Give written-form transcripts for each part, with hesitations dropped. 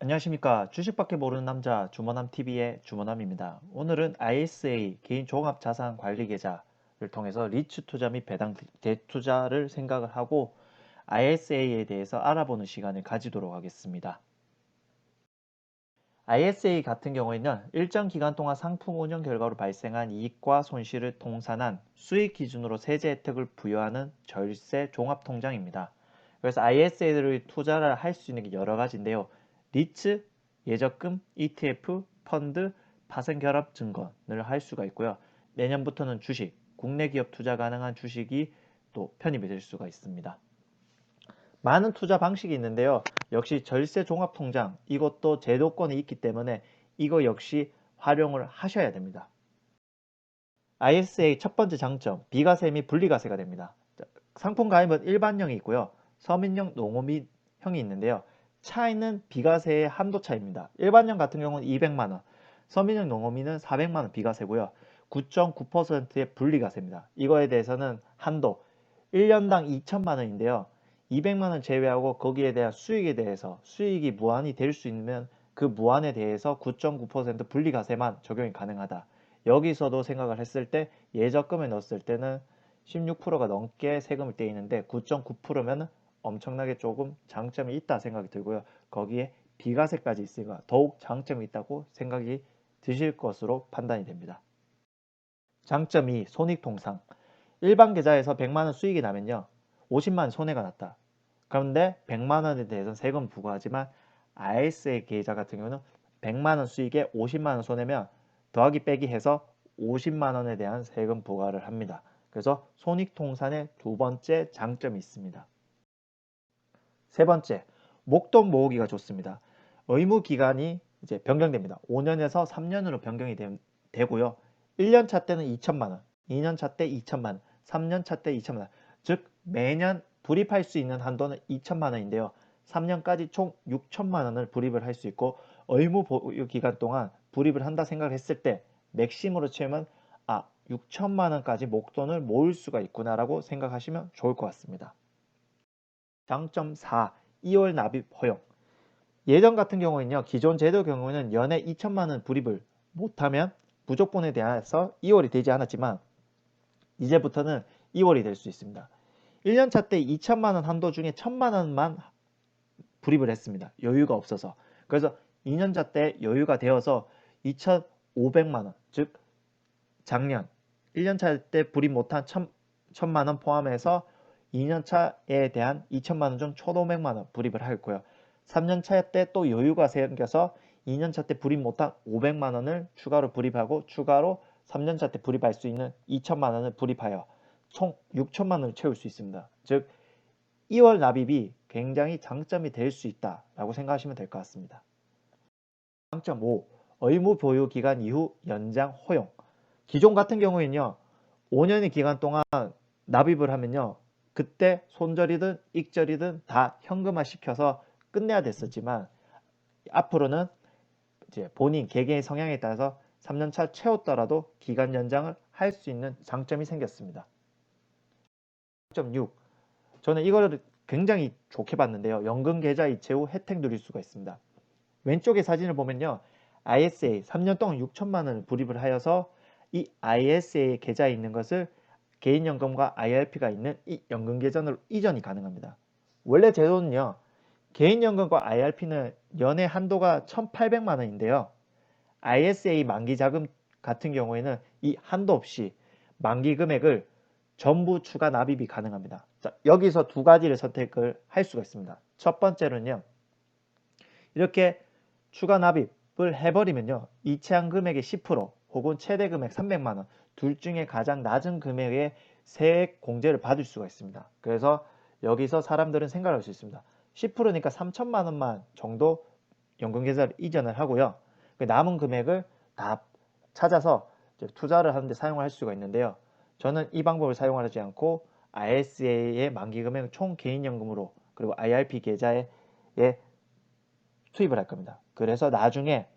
안녕하십니까. 주식밖에 모르는 남자 주머남TV의 주머남입니다. 오늘은 ISA 개인 종합자산관리계좌를 통해서 리츠 투자 및 배당 대투자를 생각을 하고 ISA에 대해서 알아보는 시간을 가지도록 하겠습니다. ISA 같은 경우에는 일정 기간 동안 상품 운영 결과로 발생한 이익과 손실을 통산한 수익 기준으로 세제 혜택을 부여하는 절세 종합통장입니다. 그래서 ISA를 투자를 할 수 있는 게 여러 가지인데요. 리츠, 예적금, ETF, 펀드, 파생결합 증권을 할 수가 있고요. 내년부터는 주식, 국내 기업 투자 가능한 주식이 또 편입이 될 수가 있습니다. 많은 투자 방식이 있는데요. 역시 절세 종합통장 이것도 제도권이 있기 때문에 이거 역시 활용을 하셔야 됩니다. ISA 첫 번째 장점, 비과세 및 분리과세가 됩니다. 상품 가입은 일반형이 있고요. 서민형, 농업인형이 있는데요. 차이는 비과세의 한도 차이입니다. 일반형 같은 경우는 200만원, 서민형, 농업인은 400만원 비과세고요. 9.9%의 분리과세입니다. 이거에 대해서는 한도 1년당 2천만원인데요. 200만원 제외하고 거기에 대한 수익에 대해서 수익이 무한이 될 수 있는 그 무한에 대해서 9.9% 분리과세만 적용이 가능하다. 여기서도 생각을 했을 때 예적금에 넣었을 때는 16%가 넘게 세금을 떼이는데 9.9%면 엄청나게 조금 장점이 있다 생각이 들고요. 거기에 비과세까지 있으니까 더욱 장점이 있다고 생각이 드실 것으로 판단이 됩니다. 장점 2. 손익통상. 일반 계좌에서 100만원 수익이 나면요. 50만원 손해가 났다. 그런데 100만원에 대해서는 세금 부과하지만 ISA 계좌 같은 경우는 100만원 수익에 50만원 손해면 더하기 빼기 해서 50만원에 대한 세금 부과를 합니다. 그래서 손익통산의 두 번째 장점이 있습니다. 세 번째, 목돈 모으기가 좋습니다. 의무 기간이 이제 변경됩니다. 5년에서 3년으로 변경이 되고요. 1년 차 때는 2천만원, 2년 차 때 2천만원, 3년 차 때 2천만원. 즉 매년 불입할 수 있는 한도는 2천만원인데요. 3년까지 총 6천만원을 불입을 할 수 있고 의무 보유 기간 동안 불입을 한다 생각을 했을 때 맥심으로 채우면 6천만원까지 목돈을 모을 수가 있구나라고 생각하시면 좋을 것 같습니다. 장점 4. 2월 납입 허용. 예전 같은 경우에는요. 기존 제도 경우에는 연에 2천만원 불입을 못하면 부족분에 대해서 2월이 되지 않았지만 이제부터는 2월이 될 수 있습니다. 1년차 때 2천만원 한도 중에 1천만원만 불입을 했습니다. 여유가 없어서. 그래서 2년차 때 여유가 되어서 2,500만원, 즉 작년 1년차 때 불입 못한 1천만원 포함해서 2년차에 대한 2천만원 중 1,500만원 불입을 할 거예요. 3년차 때 또 여유가 생겨서 2년차 때 불입 못한 500만원을 추가로 불입하고 추가로 3년차 때 불입할 수 있는 2천만원을 불입하여 총 6천만원을 채울 수 있습니다. 즉 2월 납입이 굉장히 장점이 될 수 있다라고 생각하시면 될 것 같습니다. 장점 5. 의무 보유 기간 이후 연장 허용. 기존 같은 경우에는요. 5년의 기간 동안 납입을 하면요. 그때 손절이든 익절이든 다 현금화 시켜서 끝내야 됐었지만 앞으로는 이제 본인 개개의 성향에 따라서 3년차 채웠더라도 기간 연장을 할 수 있는 장점이 생겼습니다. 장점 6. 저는 이거를 굉장히 좋게 봤는데요. 연금 계좌 이체 후 혜택 누릴 수가 있습니다. 왼쪽의 사진을 보면요. ISA 3년 동안 6천만 원을 불입을 하여서 이 ISA 계좌에 있는 것을 개인연금과 IRP가 있는 이 연금계좌로 이전이 가능합니다. 원래 제도는요. 개인연금과 IRP는 연회 한도가 1,800만 원인데요. ISA 만기 자금 같은 경우에는 이 한도 없이 만기 금액을 전부 추가 납입이 가능합니다. 자, 여기서 두 가지를 선택을 할 수가 있습니다. 첫 번째로는요. 이렇게 추가 납입을 해버리면요. 이체한 금액의 10% 혹은 최대 금액 300만 원 둘 중에 가장 낮은 금액의 세액 공제를 받을 수가 있습니다. 그래서 여기서 사람들은 생각할 수 있습니다. 10%니까 3천만 원만 정도 연금계좌를 이전을 하고요. 그 남은 금액을 다 찾아서 투자를 하는데 사용할 수가 있는데요. 저는 이 방법을 사용하지 않고 ISA의 만기 금액 총 개인연금으로 그리고 IRP 계좌에 투입을 할 겁니다. 그래서 나중에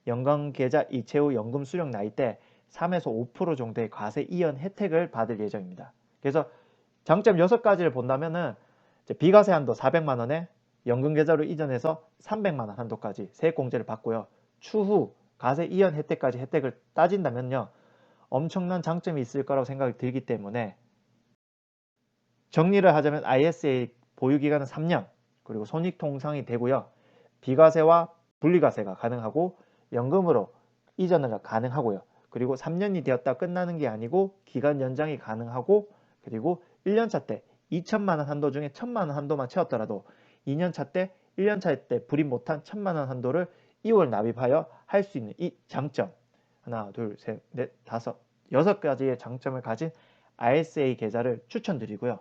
연금계좌 이체 후 연금 수령 나이 때 3에서 5% 정도의 과세 이연 혜택을 받을 예정입니다. 그래서 장점 6가지를 본다면은 비과세 한도 400만 원에 연금 계좌로 이전해서 300만 원 한도까지 세액공제를 받고요. 추후 가세 이연 혜택까지 혜택을 따진다면요. 엄청난 장점이 있을 거라고 생각이 들기 때문에 정리를 하자면 ISA 보유기간은 3년, 그리고 손익통상이 되고요. 비과세와 분리과세가 가능하고 연금으로 이전을 가능하고요. 그리고 3년이 되었다 끝나는 게 아니고 기간 연장이 가능하고, 그리고 1년차 때 2천만 원 한도 중에 1천만 원 한도만 채웠더라도 2년차 때 1년차 때 불입 못한 1천만 원 한도를 2월 납입하여 할 수 있는 이 장점, 하나, 둘, 셋, 넷, 다섯, 6가지의 장점을 가진 ISA 계좌를 추천드리고요.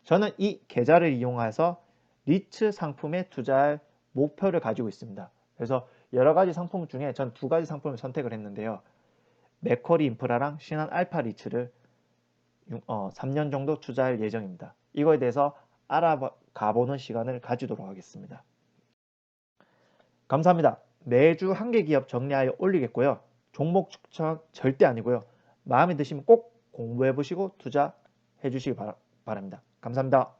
저는 이 계좌를 이용해서 리츠 상품에 투자할 목표를 가지고 있습니다. 그래서 여러 가지 상품 중에 전 2가지 상품을 선택을 했는데요. 맥쿼리 인프라랑 신한 알파 리츠를 3년 정도 투자할 예정입니다. 이거에 대해서 알아가보는 시간을 가지도록 하겠습니다. 감사합니다. 매주 한 개 기업 정리하여 올리겠고요. 종목 추천 절대 아니고요. 마음에 드시면 꼭 공부해 보시고 투자해 주시기 바랍니다. 감사합니다.